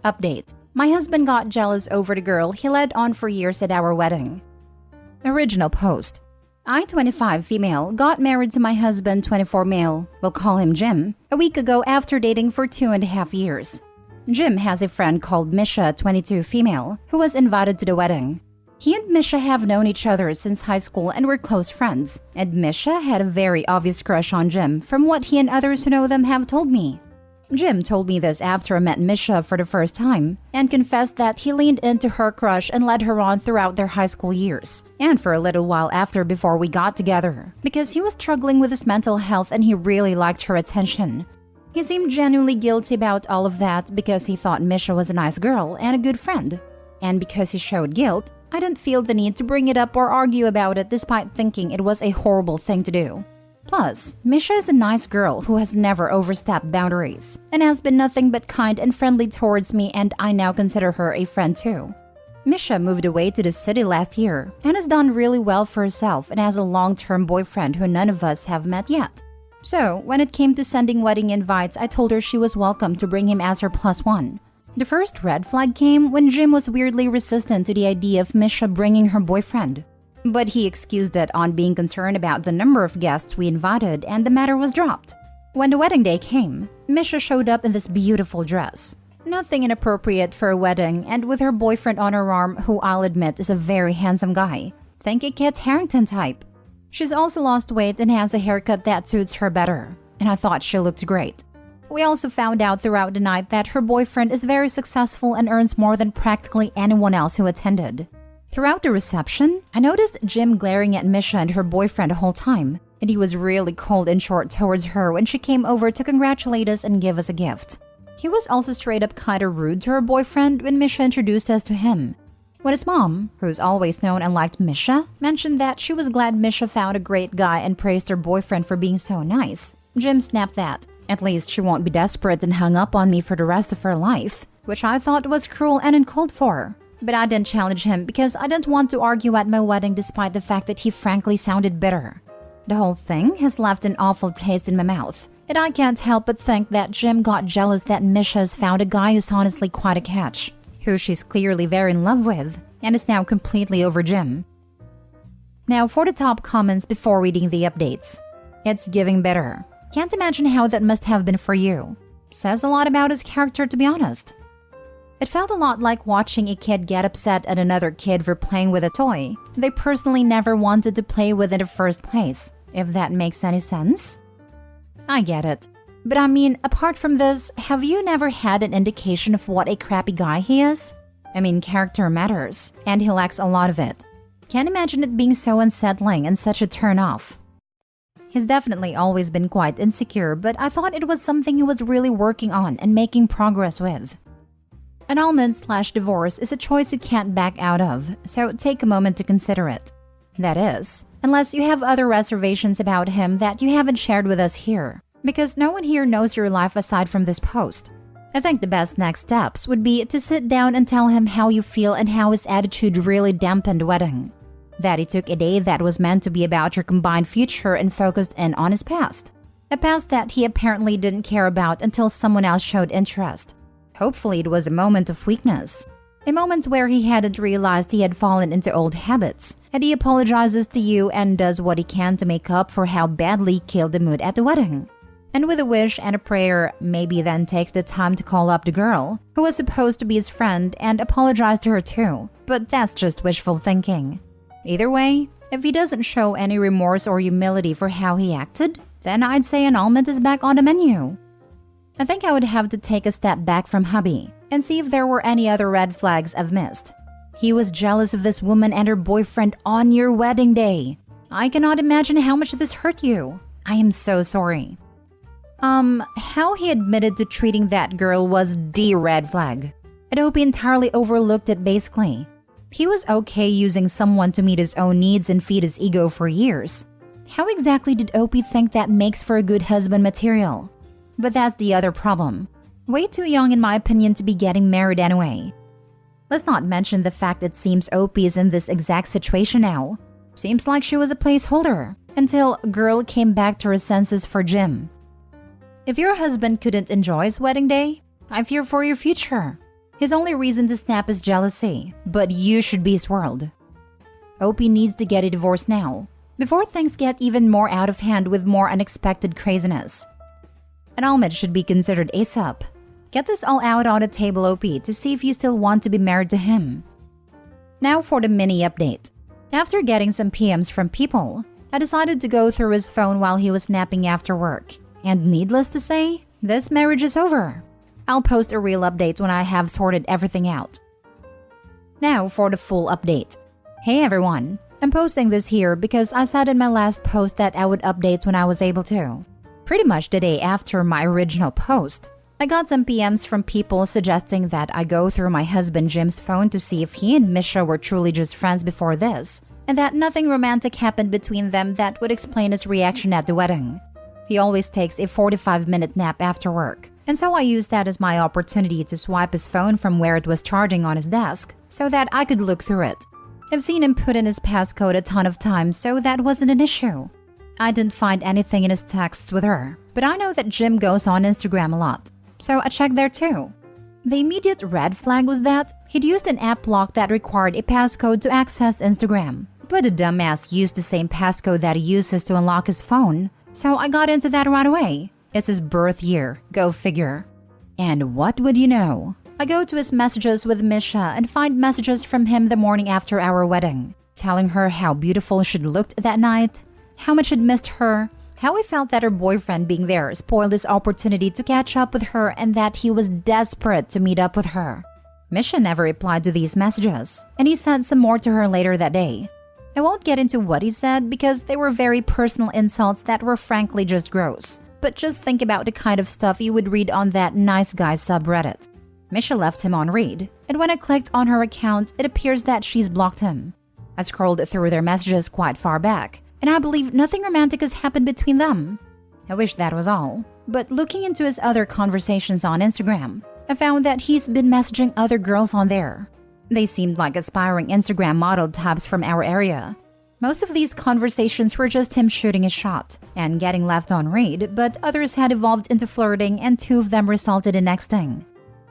Update. My husband got jealous over the girl he led on for years at our wedding. Original post. I, 25 female, got married to my husband, 24 male, we'll call him Jim, a week ago after dating for 2.5 years. Jim has a friend called Misha, 22 female, who was invited to the wedding. He and Misha have known each other since high school and were close friends, and Misha had a very obvious crush on Jim from what he and others who know them have told me. Jim told me this after I met Misha for the first time and confessed that he leaned into her crush and led her on throughout their high school years and for a little while after before we got together because he was struggling with his mental health and he really liked her attention. He seemed genuinely guilty about all of that because he thought Misha was a nice girl and a good friend. And because he showed guilt, I didn't feel the need to bring it up or argue about it despite thinking it was a horrible thing to do. Plus, Misha is a nice girl who has never overstepped boundaries and has been nothing but kind and friendly towards me, and I now consider her a friend too. Misha moved away to the city last year and has done really well for herself and has a long-term boyfriend who none of us have met yet. So, when it came to sending wedding invites, I told her she was welcome to bring him as her +1. The first red flag came when Jim was weirdly resistant to the idea of Misha bringing her boyfriend. But he excused it on being concerned about the number of guests we invited, and the matter was dropped. When the wedding day came, Misha showed up in this beautiful dress. Nothing inappropriate for a wedding, and with her boyfriend on her arm, who I'll admit is a very handsome guy. Think a Kit Harington type. She's also lost weight and has a haircut that suits her better, and I thought she looked great. We also found out throughout the night that her boyfriend is very successful and earns more than practically anyone else who attended. Throughout the reception, I noticed Jim glaring at Misha and her boyfriend the whole time, and he was really cold and short towards her when she came over to congratulate us and give us a gift. He was also straight up kinda rude to her boyfriend when Misha introduced us to him. When his mom, who's always known and liked Misha, mentioned that she was glad Misha found a great guy and praised her boyfriend for being so nice, Jim snapped that. At least she won't be desperate and hung up on me for the rest of her life, which I thought was cruel and uncalled for. But I didn't challenge him because I didn't want to argue at my wedding despite the fact that he frankly sounded bitter. The whole thing has left an awful taste in my mouth, and I can't help but think that Jim got jealous that Misha's found a guy who's honestly quite a catch, who she's clearly very in love with, and is now completely over Jim. Now for the top comments before reading the updates. It's giving bitter. Can't imagine how that must have been for you. Says a lot about his character, to be honest. It felt a lot like watching a kid get upset at another kid for playing with a toy they personally never wanted to play with in the first place, if that makes any sense. I get it. But I mean, apart from this, have you never had an indication of what a crappy guy he is? I mean, character matters, and he lacks a lot of it. Can't imagine it being so unsettling and such a turn-off. He's definitely always been quite insecure, but I thought it was something he was really working on and making progress with. Annulment/divorce is a choice you can't back out of, so take a moment to consider it. That is, unless you have other reservations about him that you haven't shared with us here, because no one here knows your life aside from this post. I think the best next steps would be to sit down and tell him how you feel and how his attitude really dampened the wedding. That he took a day that was meant to be about your combined future and focused in on his past. A past that he apparently didn't care about until someone else showed interest. Hopefully it was a moment of weakness. A moment where he hadn't realized he had fallen into old habits, and he apologizes to you and does what he can to make up for how badly he killed the mood at the wedding. And with a wish and a prayer, maybe then takes the time to call up the girl, who was supposed to be his friend, and apologize to her too. But that's just wishful thinking. Either way, if he doesn't show any remorse or humility for how he acted, then I'd say annulment is back on the menu. I think I would have to take a step back from hubby and see if there were any other red flags I've missed. He was jealous of this woman and her boyfriend on your wedding day. I cannot imagine how much this hurt you. I am so sorry. How he admitted to treating that girl was the red flag. I hope he entirely overlooked it basically. He was okay using someone to meet his own needs and feed his ego for years. How exactly did Opie think that makes for a good husband material? But that's the other problem. Way too young in my opinion to be getting married anyway. Let's not mention the fact it seems Opie is in this exact situation now. Seems like she was a placeholder. until girl came back to her senses for Jim. If your husband couldn't enjoy his wedding day, I fear for your future. His only reason to snap is jealousy, but you should be his world. Opie needs to get a divorce now, before things get even more out of hand with more unexpected craziness. Annulment should be considered ASAP. Get this all out on the table, Opie, to see if you still want to be married to him. Now for the mini update. After getting some PMs from people, I decided to go through his phone while he was napping after work. And needless to say, this marriage is over. I'll post a real update when I have sorted everything out. Now for the full update. Hey everyone, I'm posting this here because I said in my last post that I would update when I was able to. Pretty much the day after my original post, I got some PMs from people suggesting that I go through my husband Jim's phone to see if he and Misha were truly just friends before this, and that nothing romantic happened between them that would explain his reaction at the wedding. He always takes a 45-minute nap after work, and so I used that as my opportunity to swipe his phone from where it was charging on his desk so that I could look through it. I've seen him put in his passcode a ton of times, so that wasn't an issue. I didn't find anything in his texts with her, but I know that Jim goes on Instagram a lot, so I checked there too. The immediate red flag was that he'd used an app lock that required a passcode to access Instagram, but the dumbass used the same passcode that he uses to unlock his phone, so I got into that right away. It's his birth year, go figure. And what would you know? I go to his messages with Misha and find messages from him the morning after our wedding, telling her how beautiful she'd looked that night, how much he'd missed her, how he felt that her boyfriend being there spoiled his opportunity to catch up with her, and that he was desperate to meet up with her. Misha never replied to these messages, and he sent some more to her later that day. I won't get into what he said because they were very personal insults that were frankly just gross, but just think about the kind of stuff you would read on that nice guy subreddit. Misha left him on read, and when I clicked on her account, it appears that she's blocked him. I scrolled through their messages quite far back, and I believe nothing romantic has happened between them. I wish that was all, but looking into his other conversations on Instagram, I found that he's been messaging other girls on there. They seemed like aspiring Instagram model types from our area. Most of these conversations were just him shooting a shot and getting left on read, but others had evolved into flirting, and 2 of them resulted in nexting.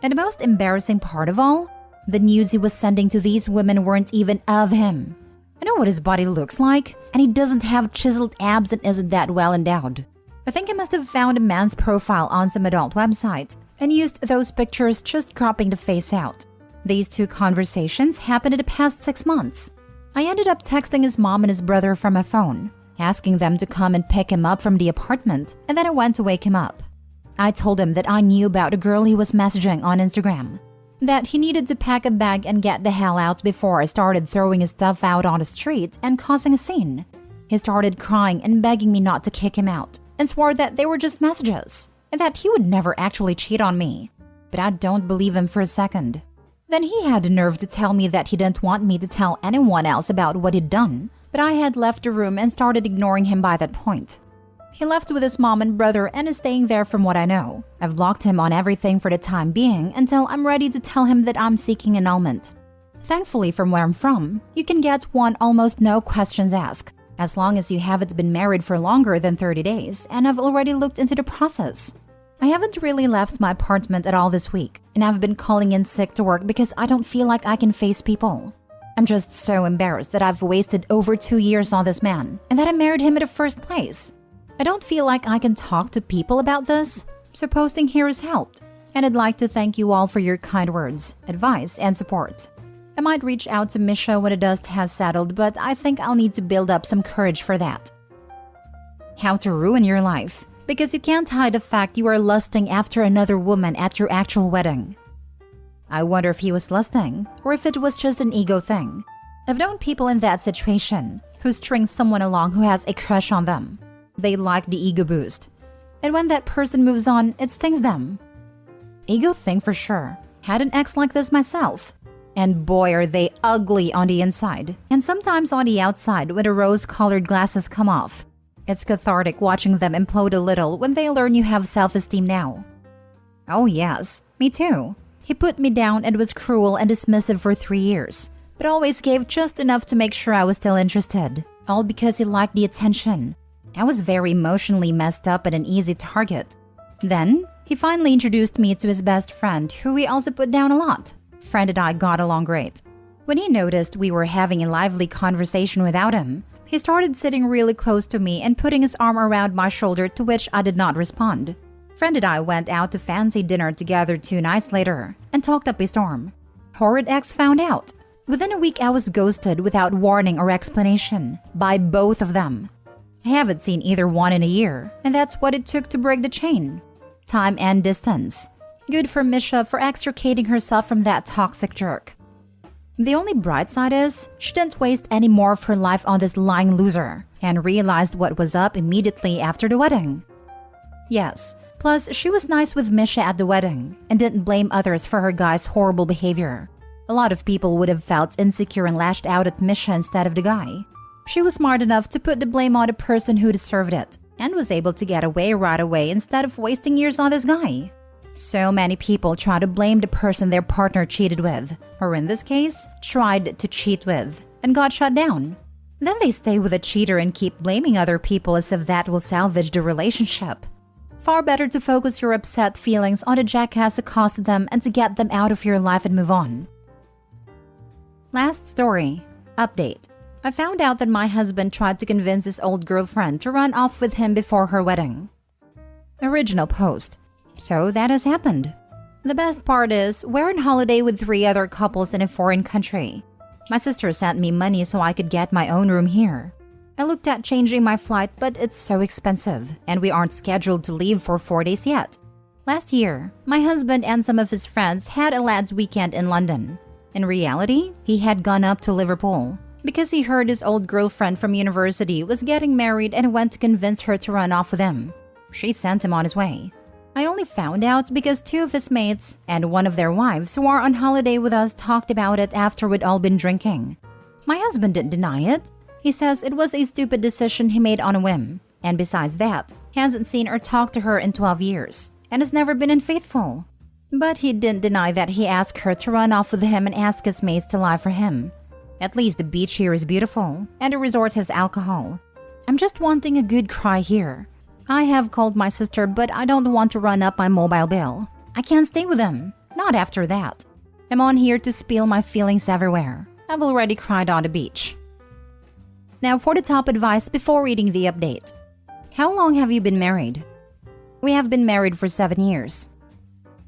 And the most embarrassing part of all, the news he was sending to these women weren't even of him. I know what his body looks like, and he doesn't have chiseled abs and isn't that well endowed. I think I must have found a man's profile on some adult website and used those pictures, just cropping the face out. These 2 conversations happened in the past 6 months. I ended up texting his mom and his brother from my phone, asking them to come and pick him up from the apartment, and then I went to wake him up. I told him that I knew about a girl he was messaging on Instagram, that he needed to pack a bag and get the hell out before I started throwing his stuff out on the street and causing a scene. He started crying and begging me not to kick him out, and swore that they were just messages, and that he would never actually cheat on me. But I don't believe him for a second. Then he had the nerve to tell me that he didn't want me to tell anyone else about what he'd done, but I had left the room and started ignoring him by that point. He left with his mom and brother and is staying there from what I know. I've blocked him on everything for the time being until I'm ready to tell him that I'm seeking annulment. Thankfully, from where I'm from, you can get one almost no questions asked, as long as you haven't been married for longer than 30 days, and I've already looked into the process. I haven't really left my apartment at all this week, and I've been calling in sick to work because I don't feel like I can face people. I'm just so embarrassed that I've wasted over 2 years on this man, and that I married him in the first place. I don't feel like I can talk to people about this, so posting here has helped, and I'd like to thank you all for your kind words, advice, and support. I might reach out to Misha when the dust has settled, but I think I'll need to build up some courage for that. How to ruin your life, because you can't hide the fact you are lusting after another woman at your actual wedding. I wonder if he was lusting, or if it was just an ego thing. I've known people in that situation who string someone along who has a crush on them. They like the ego boost. And when that person moves on, it stings them. Ego thing for sure. Had an ex like this myself. And boy, are they ugly on the inside. And sometimes on the outside when the rose-colored glasses come off. It's cathartic watching them implode a little when they learn you have self-esteem now. Oh yes, me too. He put me down and was cruel and dismissive for 3 years, but always gave just enough to make sure I was still interested. all because he liked the attention. I was very emotionally messed up and an easy target. Then, he finally introduced me to his best friend, who he also put down a lot. Friend and I got along great. When he noticed we were having a lively conversation without him, he started sitting really close to me and putting his arm around my shoulder, to which I did not respond. Friend and I went out to fancy dinner together 2 nights later and talked up a storm. Horrid ex found out. Within a week, I was ghosted without warning or explanation by both of them. I haven't seen either one in a year, and that's what it took to break the chain. Time and distance. Good for Misha for extricating herself from that toxic jerk. The only bright side is, she didn't waste any more of her life on this lying loser and realized what was up immediately after the wedding. Yes, plus she was nice with Misha at the wedding and didn't blame others for her guy's horrible behavior. A lot of people would have felt insecure and lashed out at Misha instead of the guy. She was smart enough to put the blame on the person who deserved it and was able to get away right away instead of wasting years on this guy. So many people try to blame the person their partner cheated with, or in this case, tried to cheat with, and got shut down. Then they stay with a cheater and keep blaming other people as if that will salvage the relationship. Far better to focus your upset feelings on the jackass who caused them and to get them out of your life and move on. Last story. Update. I found out that my husband tried to convince his old girlfriend to run off with him before her wedding. Original post. So that has happened. The best part is, we're on holiday with 3 other couples in a foreign country. My sister sent me money so I could get my own room here. I looked at changing my flight, but it's so expensive, and we aren't scheduled to leave for 4 days yet. Last year, my husband and some of his friends had a lads' weekend in London. In reality, he had gone up to Liverpool because he heard his old girlfriend from university was getting married and went to convince her to run off with him. She sent him on his way. I only found out because 2 of his mates and one of their wives who are on holiday with us talked about it after we'd all been drinking. My husband didn't deny it. He says it was a stupid decision he made on a whim, and besides that, he hasn't seen or talked to her in 12 years and has never been unfaithful. But he didn't deny that he asked her to run off with him and ask his mates to lie for him. At least the beach here is beautiful, and the resort has alcohol. I'm just wanting a good cry here. I have called my sister, but I don't want to run up my mobile bill. I can't stay with him. Not after that. I'm on here to spill my feelings everywhere. I've already cried on the beach. Now for the top advice before reading the update. How long have you been married? We have been married for 7 years.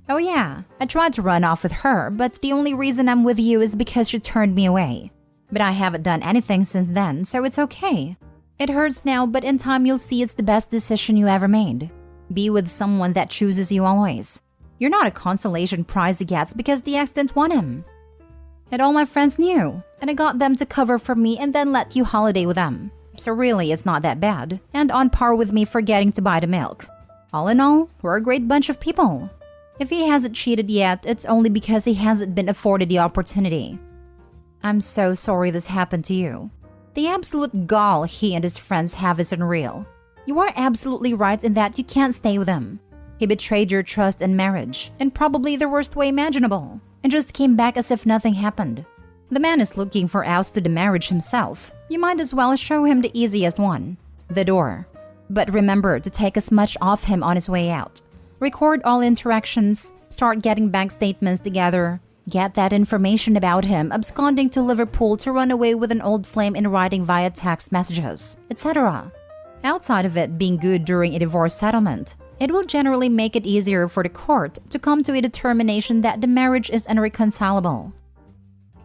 Oh yeah, I tried to run off with her, but the only reason I'm with you is because she turned me away. But I haven't done anything since then, so it's okay. It hurts now, but in time you'll see it's the best decision you ever made. Be with someone that chooses you always. You're not a consolation prize he gets because the ex didn't want him. And all my friends knew, and I got them to cover for me and then let you holiday with them. So really, it's not that bad, and on par with me forgetting to buy the milk. All in all, we're a great bunch of people. If he hasn't cheated yet, it's only because he hasn't been afforded the opportunity. I'm so sorry this happened to you. The absolute gall he and his friends have is unreal. You are absolutely right in that you can't stay with him. He betrayed your trust and marriage, in probably the worst way imaginable, and just came back as if nothing happened. The man is looking for outs to the marriage himself. You might as well show him the easiest one, the door. But remember to take as much off him on his way out. Record all interactions, start getting bank statements together, get that information about him absconding to Liverpool to run away with an old flame in writing via text messages, etc. Outside of it being good during a divorce settlement, it will generally make it easier for the court to come to a determination that the marriage is irreconcilable.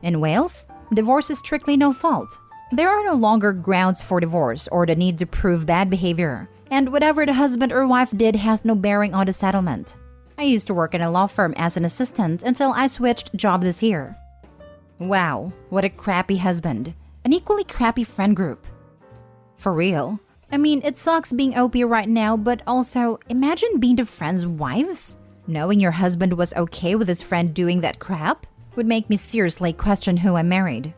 In Wales, divorce is strictly no fault. There are no longer grounds for divorce or the need to prove bad behavior, and whatever the husband or wife did has no bearing on the settlement. I used to work in a law firm as an assistant until I switched jobs this year. Wow, what a crappy husband. An equally crappy friend group. For real. I mean, it sucks being OP right now, but also, imagine being the friends' wives? Knowing your husband was okay with his friend doing that crap would make me seriously question who I married.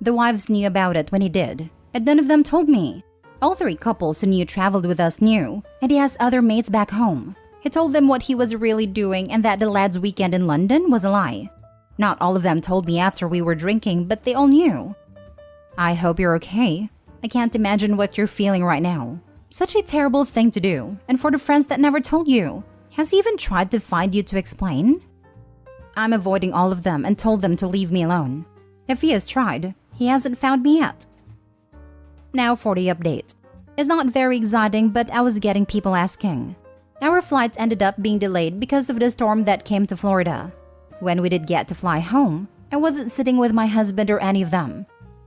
The wives knew about it when he did, and none of them told me. All 3 couples who knew traveled with us knew, and he has other mates back home. He told them what he was really doing and that the lads' weekend in London was a lie. Not all of them told me after we were drinking, but they all knew. I hope you're okay. I can't imagine what you're feeling right now. Such a terrible thing to do, and for the friends that never told you. Has he even tried to find you to explain? I'm avoiding all of them and told them to leave me alone. If he has tried, he hasn't found me yet. Now for the update. It's not very exciting, but I was getting people asking. Our flight ended up being delayed because of the storm that came to Florida. When we did get to fly home, I wasn't sitting with my husband or any of them.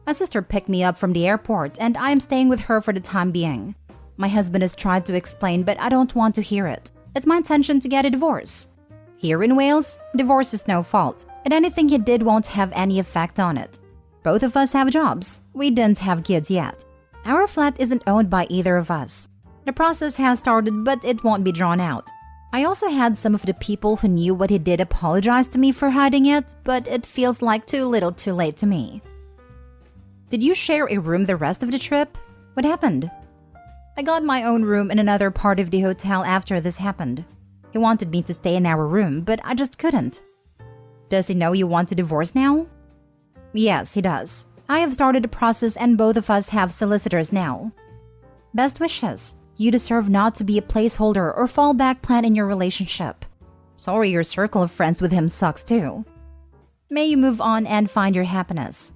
My sister picked me up from the airport and I am staying with her for the time being. My husband has tried to explain, but I don't want to hear it. It's my intention to get a divorce. Here in Wales, divorce is no fault, and anything he did won't have any effect on it. Both of us have jobs. We didn't have kids yet. Our flat isn't owned by either of us. The process has started, but it won't be drawn out. I also had some of the people who knew what he did apologize to me for hiding it, but it feels like too little too late to me. Did you share a room the rest of the trip? What happened? I got my own room in another part of the hotel after this happened. He wanted me to stay in our room, but I just couldn't. Does he know you want to divorce now? Yes, he does. I have started the process and both of us have solicitors now. Best wishes. You deserve not to be a placeholder or fallback plan in your relationship. Sorry your circle of friends with him sucks too. May you move on and find your happiness.